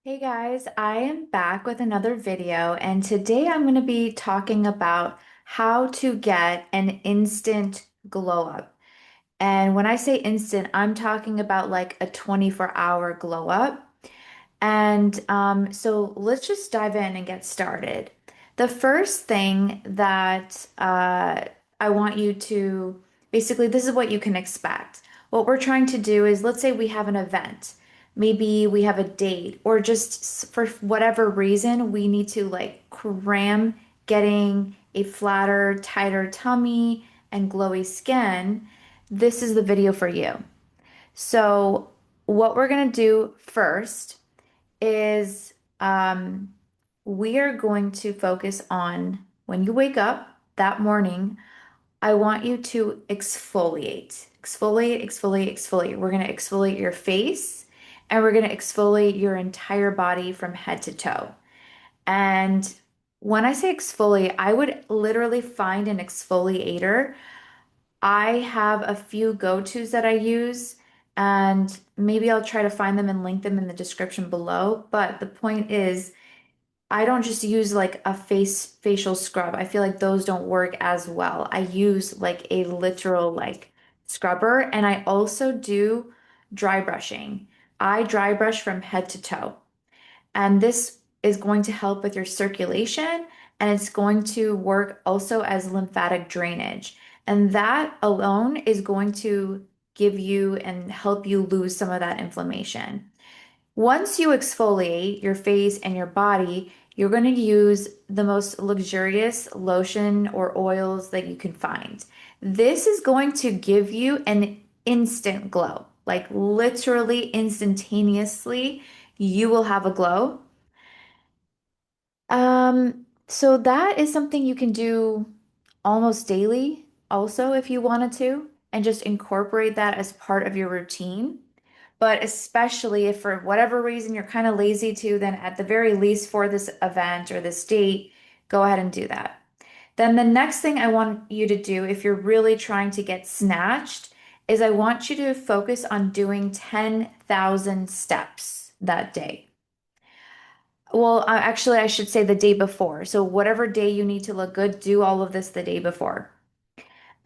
Hey guys, I am back with another video, and today I'm going to be talking about how to get an instant glow up. And when I say instant, I'm talking about like a 24-hour glow up. And so let's just dive in and get started. The first thing that I want you to basically, this is what you can expect. What we're trying to do is, let's say we have an event, maybe we have a date, or just for whatever reason, we need to like cram getting a flatter, tighter tummy and glowy skin. This is the video for you. So, what we're going to do first is we are going to focus on when you wake up that morning. I want you to exfoliate, exfoliate, exfoliate, exfoliate. We're going to exfoliate your face and we're going to exfoliate your entire body from head to toe. And when I say exfoliate, I would literally find an exfoliator. I have a few go-tos that I use, and maybe I'll try to find them and link them in the description below. But the point is, I don't just use like a facial scrub. I feel like those don't work as well. I use like a literal like scrubber, and I also do dry brushing. I dry brush from head to toe. And this is going to help with your circulation, and it's going to work also as lymphatic drainage. And that alone is going to give you and help you lose some of that inflammation. Once you exfoliate your face and your body, you're going to use the most luxurious lotion or oils that you can find. This is going to give you an instant glow, like literally instantaneously, you will have a glow. So that is something you can do almost daily, also, if you wanted to, and just incorporate that as part of your routine. But especially if for whatever reason you're kind of lazy to, then at the very least for this event or this date, go ahead and do that. Then the next thing I want you to do, if you're really trying to get snatched, is I want you to focus on doing 10,000 steps that day. Well, actually, I should say the day before. So, whatever day you need to look good, do all of this the day before.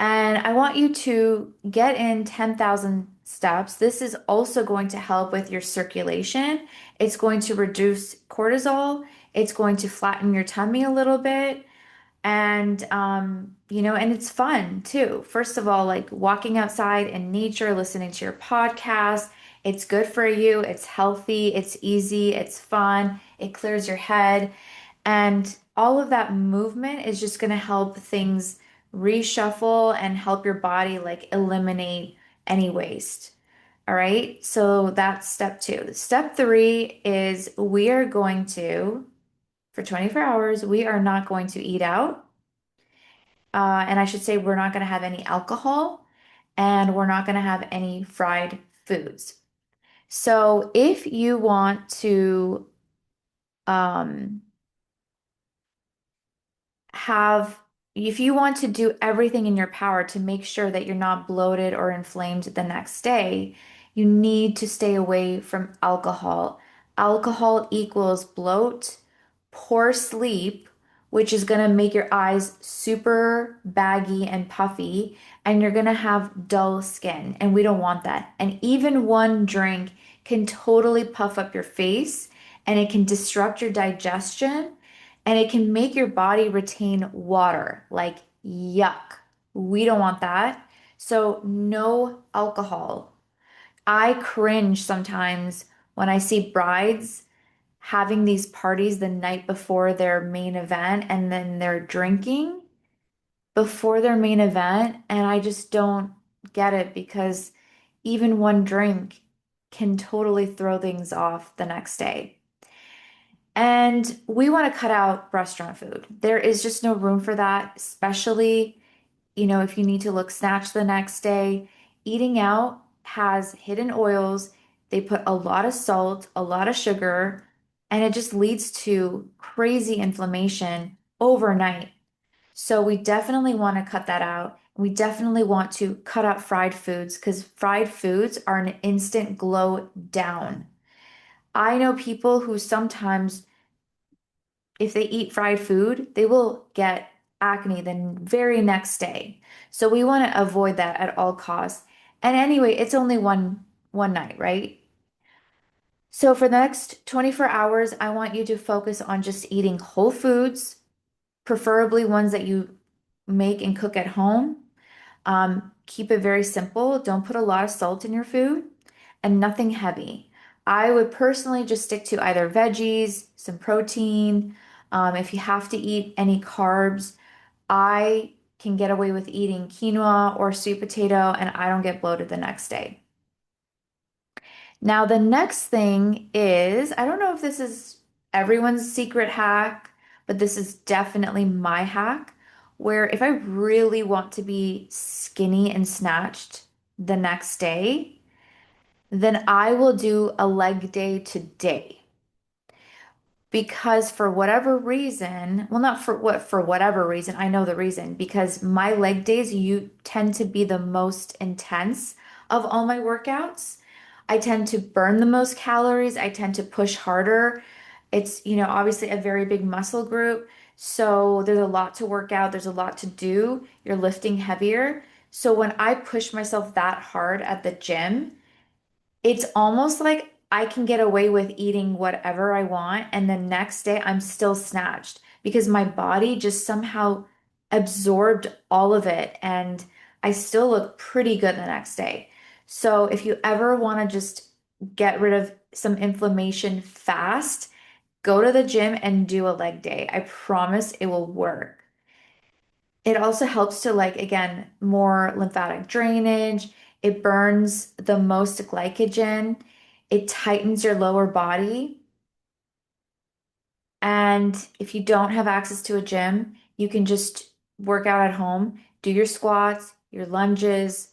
And I want you to get in 10,000 steps. This is also going to help with your circulation. It's going to reduce cortisol. It's going to flatten your tummy a little bit. And it's fun too. First of all, like walking outside in nature, listening to your podcast, it's good for you, it's healthy, it's easy, it's fun, it clears your head. And all of that movement is just going to help things reshuffle and help your body like eliminate any waste. All right. So that's step two. Step three is we are going to, for 24 hours, we are not going to eat out. And I should say we're not going to have any alcohol and we're not going to have any fried foods. So if you want to um, have, if you want to do everything in your power to make sure that you're not bloated or inflamed the next day, you need to stay away from alcohol. Alcohol equals bloat, poor sleep, which is going to make your eyes super baggy and puffy, and you're going to have dull skin, and we don't want that. And even one drink can totally puff up your face, and it can disrupt your digestion, and it can make your body retain water. Like, yuck. We don't want that. So, no alcohol. I cringe sometimes when I see brides having these parties the night before their main event and then they're drinking before their main event. And I just don't get it because even one drink can totally throw things off the next day. And we want to cut out restaurant food. There is just no room for that, especially, if you need to look snatched the next day. Eating out has hidden oils. They put a lot of salt, a lot of sugar, and it just leads to crazy inflammation overnight. So we definitely want to cut that out. We definitely want to cut out fried foods because fried foods are an instant glow down. I know people who sometimes, if they eat fried food, they will get acne the very next day. So we want to avoid that at all costs. And anyway, it's only one night, right? So for the next 24 hours, I want you to focus on just eating whole foods, preferably ones that you make and cook at home. Keep it very simple. Don't put a lot of salt in your food and nothing heavy. I would personally just stick to either veggies, some protein. If you have to eat any carbs, I can get away with eating quinoa or sweet potato and I don't get bloated the next day. Now, the next thing is, I don't know if this is everyone's secret hack, but this is definitely my hack, where if I really want to be skinny and snatched the next day, then I will do a leg day today. Because for whatever reason, well, not for whatever reason, I know the reason, because my leg days you tend to be the most intense of all my workouts. I tend to burn the most calories. I tend to push harder. It's, obviously a very big muscle group. So there's a lot to work out. There's a lot to do. You're lifting heavier. So when I push myself that hard at the gym, it's almost like I can get away with eating whatever I want, and the next day I'm still snatched because my body just somehow absorbed all of it, and I still look pretty good the next day. So if you ever want to just get rid of some inflammation fast, go to the gym and do a leg day. I promise it will work. It also helps to, like, again, more lymphatic drainage. It burns the most glycogen. It tightens your lower body. And if you don't have access to a gym, you can just work out at home, do your squats, your lunges,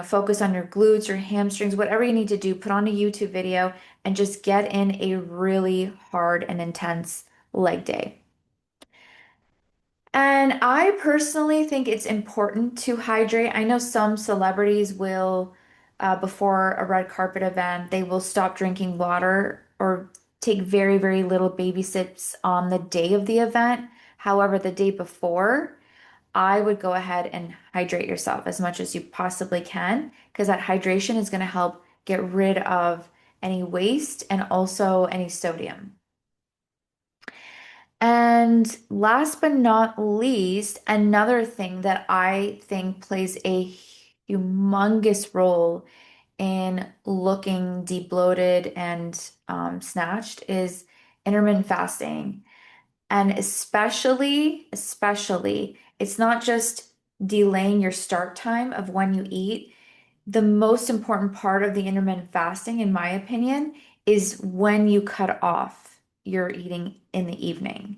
focus on your glutes, your hamstrings, whatever you need to do, put on a YouTube video and just get in a really hard and intense leg day. And I personally think it's important to hydrate. I know some celebrities will, before a red carpet event, they will stop drinking water or take very, very little baby sips on the day of the event. However, the day before, I would go ahead and hydrate yourself as much as you possibly can, because that hydration is going to help get rid of any waste and also any sodium. And last but not least, another thing that I think plays a humongous role in looking de-bloated and snatched is intermittent fasting. And especially, it's not just delaying your start time of when you eat. The most important part of the intermittent fasting, in my opinion, is when you cut off your eating in the evening.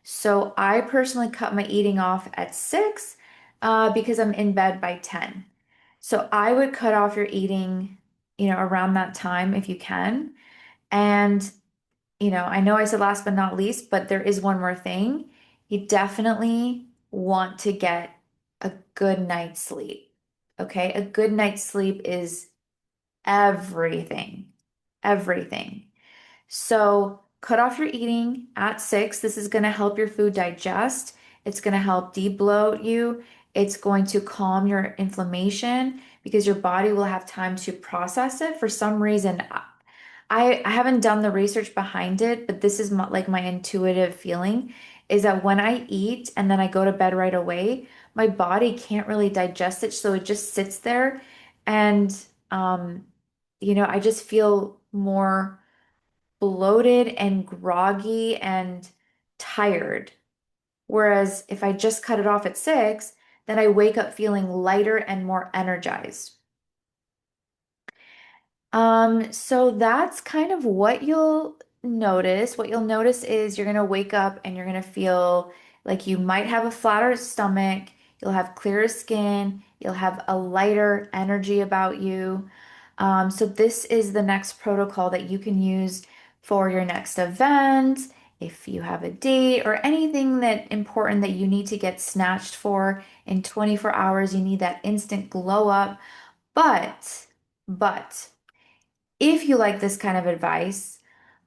So I personally cut my eating off at 6 because I'm in bed by 10. So I would cut off your eating, around that time if you can. And I know I said last but not least, but there is one more thing. You definitely want to get a good night's sleep. Okay? A good night's sleep is everything. Everything. So cut off your eating at 6. This is going to help your food digest. It's going to help debloat you. It's going to calm your inflammation because your body will have time to process it. For some reason, I haven't done the research behind it, but this is like my intuitive feeling is that when I eat and then I go to bed right away, my body can't really digest it, so it just sits there and um I just feel more bloated and groggy and tired. Whereas if I just cut it off at 6, then I wake up feeling lighter and more energized. So that's kind of what you'll notice. What you'll notice is you're gonna wake up and you're gonna feel like you might have a flatter stomach, you'll have clearer skin, you'll have a lighter energy about you. So this is the next protocol that you can use for your next event, if you have a date or anything that important that you need to get snatched for in 24 hours, you need that instant glow up. But, but if you like this kind of advice,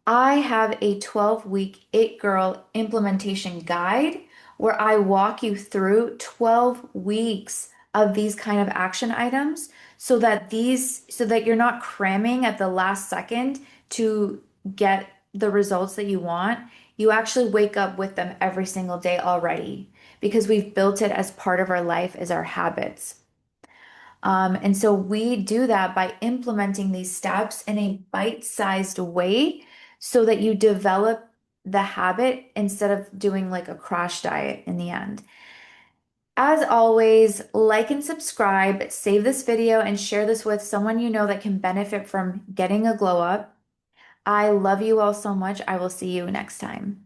I have a 12-week It Girl implementation guide where I walk you through 12 weeks of these kind of action items so that you're not cramming at the last second to get the results that you want. You actually wake up with them every single day already because we've built it as part of our life as our habits. And so we do that by implementing these steps in a bite-sized way so that you develop the habit instead of doing like a crash diet in the end. As always, like and subscribe, save this video, and share this with someone you know that can benefit from getting a glow up. I love you all so much. I will see you next time.